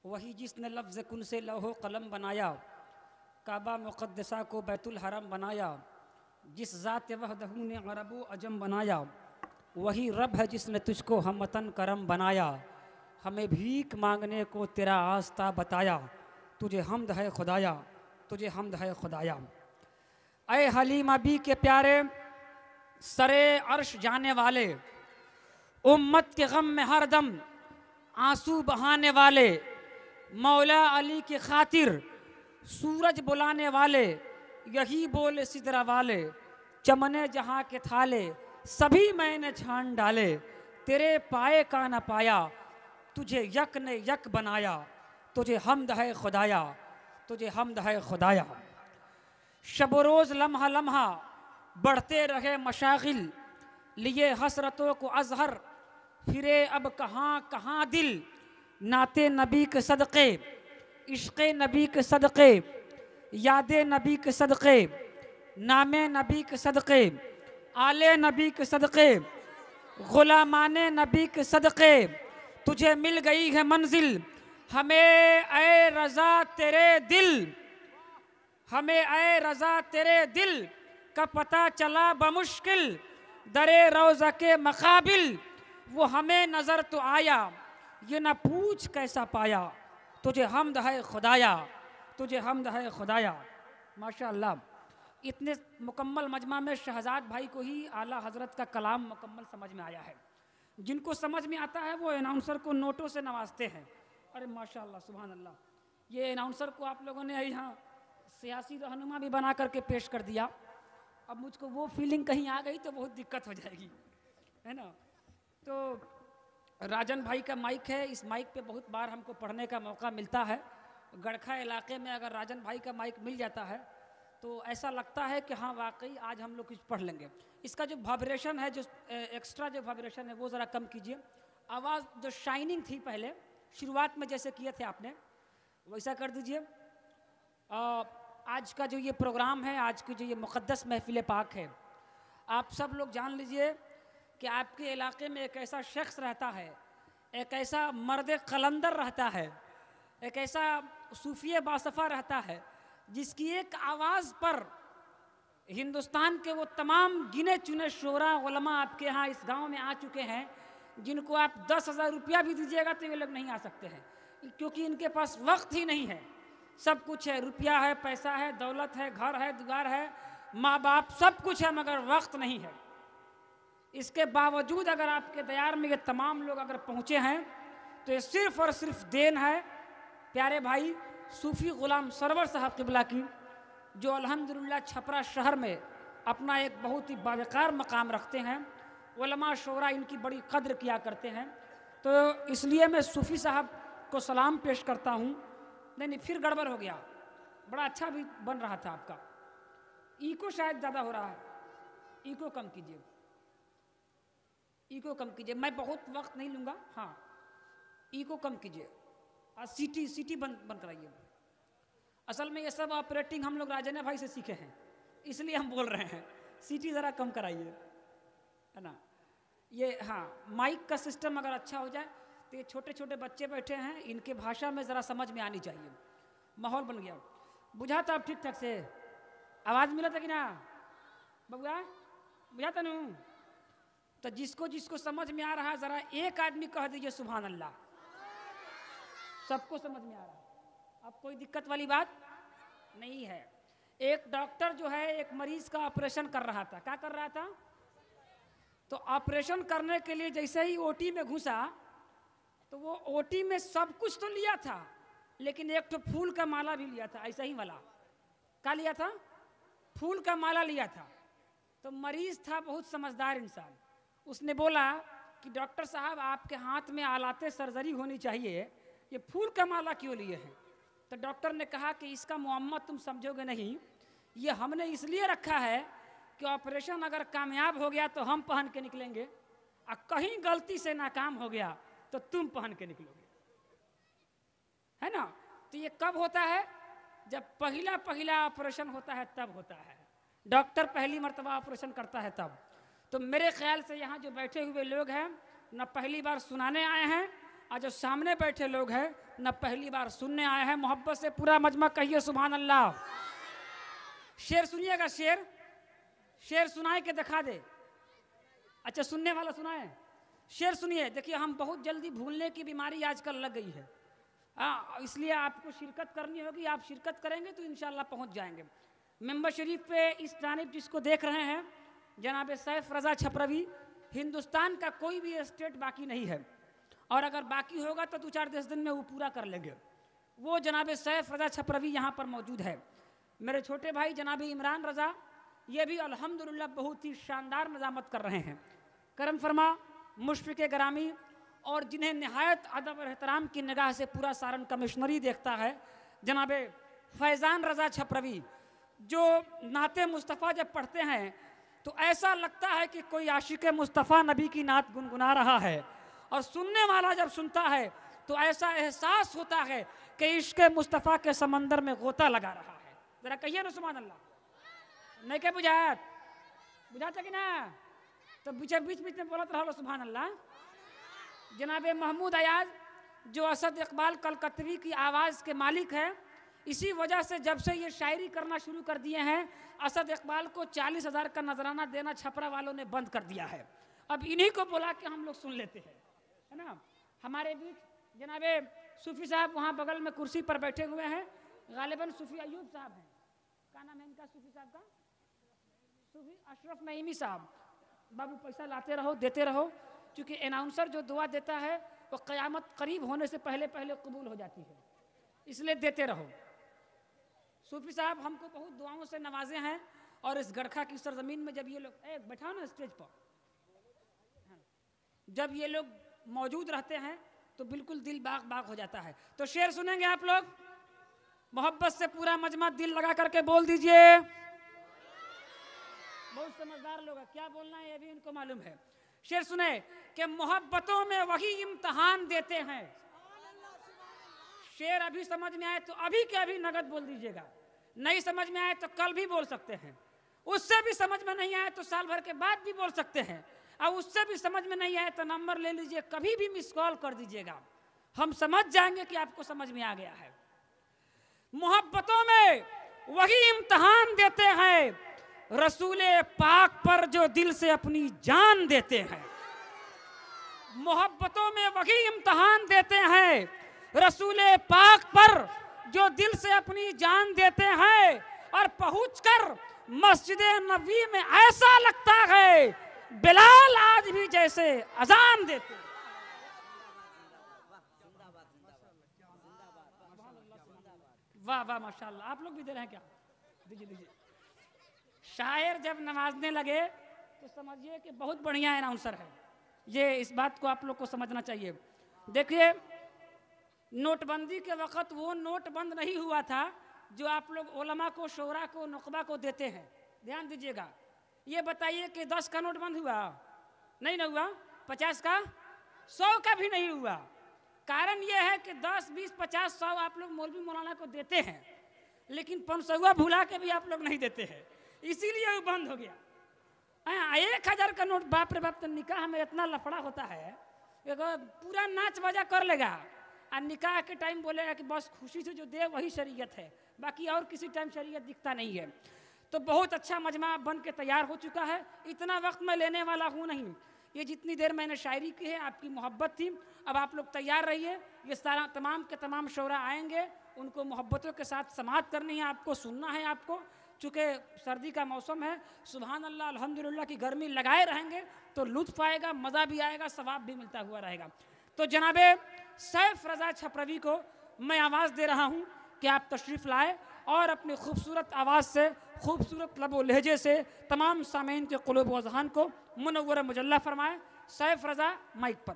वही जिसने लफ्ज़ कुन से लौहो कलम बनाया, काबा मुक़द्दसा को बैतुल हरम बनाया, जिस ज़ात वहदहू ने अरबो अजम बनाया, वही रब है जिसने तुझको हमवतन करम बनाया। हमें भीख मांगने को तेरा आस्ता बताया, तुझे हम्द है खुदाया, तुझे हम्द है खुदाया। ऐ हलीम अबी के प्यारे, सरे अर्श जाने वाले, उम्मत के गम में हरदम आंसू बहाने वाले, मौला अली की खातिर सूरज बुलाने वाले, यही बोले सिदरा वाले, चमने जहाँ के थाले सभी मैंने छान डाले, तेरे पाए का न पाया, तुझे यक ने यक बनाया, तुझे हम्द है खुदाया, तुझे हम्द है खुदाया। शब रोज़ लम्हा लम्हा बढ़ते रहे मशागिल, लिए हसरतों को अजहर फिरे अब कहाँ कहाँ दिल, नाते नबी के सदक़े, इश्क़ नबी के सदक़े, याद नबी के सदक़े, नामे नबी के सदक़े, आले नबी के सदक़े, ग़ुलामाने नबी के सदक़े, तुझे मिल गई है मंजिल, हमें ऐ रज़ा तेरे दिल, हमें ऐ रज़ा तेरे दिल का पता चला बमुश्किल, दरे रोज़ा के मकाबिल वो हमें नज़र तो आया, ये न पूछ कैसा पाया, तुझे हम्द है खुदाया, तुझे हम्द है खुदाया। माशाअल्लाह, इतने मुकम्मल मजमा में शहजाद भाई को ही आला हज़रत का कलाम मुकम्मल समझ में आया है। जिनको समझ में आता है वो अनाउंसर को नोटों से नवाजते हैं। अरे माशाअल्लाह, सुभान अल्लाह। ये अनाउंसर को आप लोगों ने यहाँ सियासी रहनुमा भी बना करके पेश कर दिया। अब मुझको वो फीलिंग कहीं आ गई तो बहुत दिक्कत हो जाएगी, है ना। तो राजन भाई का माइक है, इस माइक पे बहुत बार हमको पढ़ने का मौका मिलता है। गड़खा इलाके में अगर राजन भाई का माइक मिल जाता है तो ऐसा लगता है कि हाँ वाकई आज हम लोग कुछ पढ़ लेंगे। इसका जो वाइब्रेशन है, जो एक्स्ट्रा जो वाइब्रेशन है वो ज़रा कम कीजिए। आवाज़ जो शाइनिंग थी पहले शुरुआत में जैसे किए थे आपने, वैसा कर दीजिए। आज का जो ये प्रोग्राम है, आज की जो ये मुक़द्दस महफ़िल पाक है, आप सब लोग जान लीजिए कि आपके इलाके में एक ऐसा शख्स रहता है, एक ऐसा मर्द कलंदर रहता है, एक ऐसा सूफी बासफ़ा रहता है जिसकी एक आवाज़ पर हिंदुस्तान के वो तमाम गिने चुने शोरा उलमा आपके यहाँ इस गांव में आ चुके हैं, जिनको आप 10,000 रुपया भी दीजिएगा तो ये लोग नहीं आ सकते हैं, क्योंकि इनके पास वक्त ही नहीं है। सब कुछ है, रुपया है, पैसा है, दौलत है, घर है, दुआर है, माँ बाप, सब कुछ है, मगर वक्त नहीं है। इसके बावजूद अगर आपके दयार में ये तमाम लोग अगर पहुँचे हैं तो ये सिर्फ़ और सिर्फ देन है प्यारे भाई सूफ़ी ग़ुलाम सरवर साहब क़िबला की, जो अल्हम्दुलिल्लाह छपरा शहर में अपना एक बहुत ही बावक़ार मकाम रखते हैं। उलमा शोरा इनकी बड़ी कद्र किया करते हैं। तो इसलिए मैं सूफ़ी साहब को सलाम पेश करता हूँ। नहीं, फिर गड़बड़ हो गया, बड़ा अच्छा भी बन रहा था आपका। ईको शायद ज़्यादा हो रहा है, ईको कम कीजिए, ईको कम कीजिए। मैं बहुत वक्त नहीं लूँगा। हाँ, ईको कम कीजिए और सीटी बंद कराइए। असल में ये सब ऑपरेटिंग हम लोग राजन भाई से सीखे हैं, इसलिए हम बोल रहे हैं। सीटी ज़रा कम कराइए, है ना। ये हाँ, माइक का सिस्टम अगर अच्छा हो जाए तो ये छोटे छोटे बच्चे बैठे हैं, इनके भाषा में ज़रा समझ में आनी चाहिए। माहौल बन गया, बुझा था अब ठीक ठाक से आवाज़ मिला था कि ना बबुआ, बुझा था नू। तो जिसको जिसको समझ में आ रहा है ज़रा एक आदमी कह दीजिए सुभान अल्लाह। सबको समझ में आ रहा है, अब कोई दिक्कत वाली बात नहीं है। एक डॉक्टर जो है एक मरीज़ का ऑपरेशन कर रहा था। क्या कर रहा था? तो ऑपरेशन करने के लिए जैसे ही ओटी में घुसा तो वो ओटी में सब कुछ तो लिया था, लेकिन एक तो फूल का माला भी लिया था, ऐसा ही वाला। क्या लिया था? फूल का माला लिया था। तो मरीज़ था बहुत समझदार इंसान, उसने बोला कि डॉक्टर साहब आपके हाथ में आलाते सर्जरी होनी चाहिए, ये फूल का माला क्यों लिए हैं? तो डॉक्टर ने कहा कि इसका मुअम्मा तुम समझोगे नहीं, ये हमने इसलिए रखा है कि ऑपरेशन अगर कामयाब हो गया तो हम पहन के निकलेंगे, और कहीं गलती से नाकाम हो गया तो तुम पहन के निकलोगे, है ना। तो ये कब होता है? जब पहला ऑपरेशन होता है तब होता है। डॉक्टर पहली मर्तबा ऑपरेशन करता है तब। तो मेरे ख्याल से यहाँ जो बैठे हुए लोग हैं न पहली बार सुनाने आए हैं, और जो सामने बैठे लोग हैं न पहली बार सुनने आए हैं। मोहब्बत से पूरा मजमा कहिए सुभान अल्लाह। शेर सुनिएगा, शेर शेर सुनाए के दिखा दे। अच्छा सुनने वाला सुनाए, शेर सुनिए। देखिए हम बहुत जल्दी भूलने की बीमारी आजकल लग गई है, इसलिए आपको शिरकत करनी होगी। आप शिरकत करेंगे तो इंशाल्लाह पहुंच जाएंगे। मेंबर शरीफ पे इस जानिब जिसको देख रहे हैं जनाब सैफ रज़ा छपरवी, हिंदुस्तान का कोई भी स्टेट बाकी नहीं है, और अगर बाकी होगा तो 2-4-10 दिन में वो पूरा कर लेंगे। वो जनाब सैफ रज़ा छपरवी यहाँ पर मौजूद है। मेरे छोटे भाई जनाब इमरान रज़ा, ये भी अल्हम्दुलिल्लाह बहुत ही शानदार निज़ामत कर रहे हैं। करम फरमा मुशफ़िक़ ग्रामी, और जिन्हें नहायत अदब और एहतराम की निगाह से पूरा सारन कमिश्नरी देखता है, जनाब फैज़ान रज़ा छपरवी, जो नाते मुस्तफ़ा जब पढ़ते हैं तो ऐसा लगता है कि कोई आशिक मुस्तफ़ा नबी की नात गुनगुना रहा है, और सुनने वाला जब सुनता है तो ऐसा एहसास होता है कि इश्क़ मुस्तफ़ा के समंदर में गोता लगा रहा है। ज़रा कहिए ना सुभान अल्लाह। नहीं क्या बुझात बुझाता कि ना, तो बीच बीच में बोलत रहो सुभान अल्लाह। जनाब महमूद अयाज जो असद इकबाल कलकतवी की आवाज़ के मालिक है, इसी वजह से जब से ये शायरी करना शुरू कर दिए हैं, असद इकबाल को 40,000 का नजराना देना छपरा वालों ने बंद कर दिया है। अब इन्हीं को बुला के हम लोग सुन लेते हैं, है ना। हमारे बीच जनाबे सूफी साहब वहाँ बगल में कुर्सी पर बैठे हुए हैं, गालिबन सूफी अयूब साहब हैं। क्या नाम है इनका सूफी साहब का? सूफी अशरफ नईमी साहब। बाबू पैसा लाते रहो, देते रहो, क्योंकि अनाउंसर जो दुआ देता है वो क़यामत करीब होने से पहले पहले कबूल हो जाती है, इसलिए देते रहो। सूफी साहब हमको बहुत दुआओं से नवाजे हैं, और इस गड़खा की सरजमीन में जब ये लोग बैठाओ ना स्टेज पर, जब ये लोग मौजूद रहते हैं तो बिल्कुल दिल बाग बाग हो जाता है। तो शेर सुनेंगे आप लोग, मोहब्बत से पूरा मजमा दिल लगा करके बोल दीजिए। बहुत समझदार लोग हैं, क्या बोलना है ये भी इनको मालूम है। शेर सुने कि मोहब्बतों में वही इम्तहान देते हैं। शेर अभी समझ में आए तो अभी के अभी नगद बोल दीजिएगा, नहीं समझ में आए तो कल भी बोल सकते हैं, उससे भी समझ में नहीं आए तो साल भर के बाद भी बोल सकते हैं, और उससे भी समझ में नहीं आए तो नंबर ले लीजिए, कभी भी मिस कॉल कर दीजिएगा, हम समझ जाएंगे कि आपको समझ में आ गया है। मोहब्बतों में वही इम्तहान देते हैं रसूले पाक पर जो दिल से अपनी जान देते हैं। मोहब्बतों में वही इम्तहान देते हैं रसूले पाक पर जो दिल से अपनी जान देते हैं, और पहुंचकर मस्जिद नबी में ऐसा लगता है बिलाल आज भी जैसे अजान देते हैं। वाह वाह माशाल्लाह, आप लोग भी दे रहे हैं क्या? दीजिए दीजिए। शायर जब नवाजने लगे तो समझिए कि बहुत बढ़िया अनाउंसर है। ये इस बात को आप लोग को समझना चाहिए। देखिए नोटबंदी के वक्त वो नोट बंद नहीं हुआ था जो आप लोग उलमा को, शोरा को, नुकबा को देते हैं। ध्यान दीजिएगा। ये बताइए कि 10 का नोट बंद हुआ? नहीं ना हुआ। 50 का, 100 का भी नहीं हुआ। कारण ये है कि 10, 20, 50, 100 आप लोग मौलवी मौलाना को देते हैं, लेकिन 500 भुला के भी आप लोग नहीं देते हैं, इसीलिए वो बंद हो गया। 1000 का नोट, बाप रे बाप, तो निकाह में इतना लफड़ा होता है, पूरा नाच बजा कर लेगा, और निकाह के टाइम बोलेगा कि बस खुशी से जो दे वही शरीयत है, बाकी और किसी टाइम शरीयत दिखता नहीं है। तो बहुत अच्छा मजमा बन के तैयार हो चुका है। इतना वक्त मैं लेने वाला हूँ नहीं, ये जितनी देर मैंने शायरी की है आपकी मोहब्बत थी। अब आप लोग तैयार रहिए, ये सारा तमाम के तमाम शोरा आएंगे, उनको मोहब्बतों के साथ समाअत करनी है, आपको सुनना है। आपको चूँकि सर्दी का मौसम है, सुभान अल्लाह अल्हम्दुलिल्लाह की गर्मी लगाए रहेंगे तो लुत्फ़ आएगा, मज़ा भी आएगा, सवाब भी मिलता हुआ रहेगा। तो जनाबे सैफ रज़ा छपरवी को मैं आवाज़ दे रहा हूँ कि आप तशरीफ़ लाए और अपनी खूबसूरत आवाज़ से, खूबसूरत लब व लहजे से तमाम सामीन के क़ुलूब व अज़हान को मुनव्वर मुजल्ला फरमाए। सैफ रज़ा माइक पर।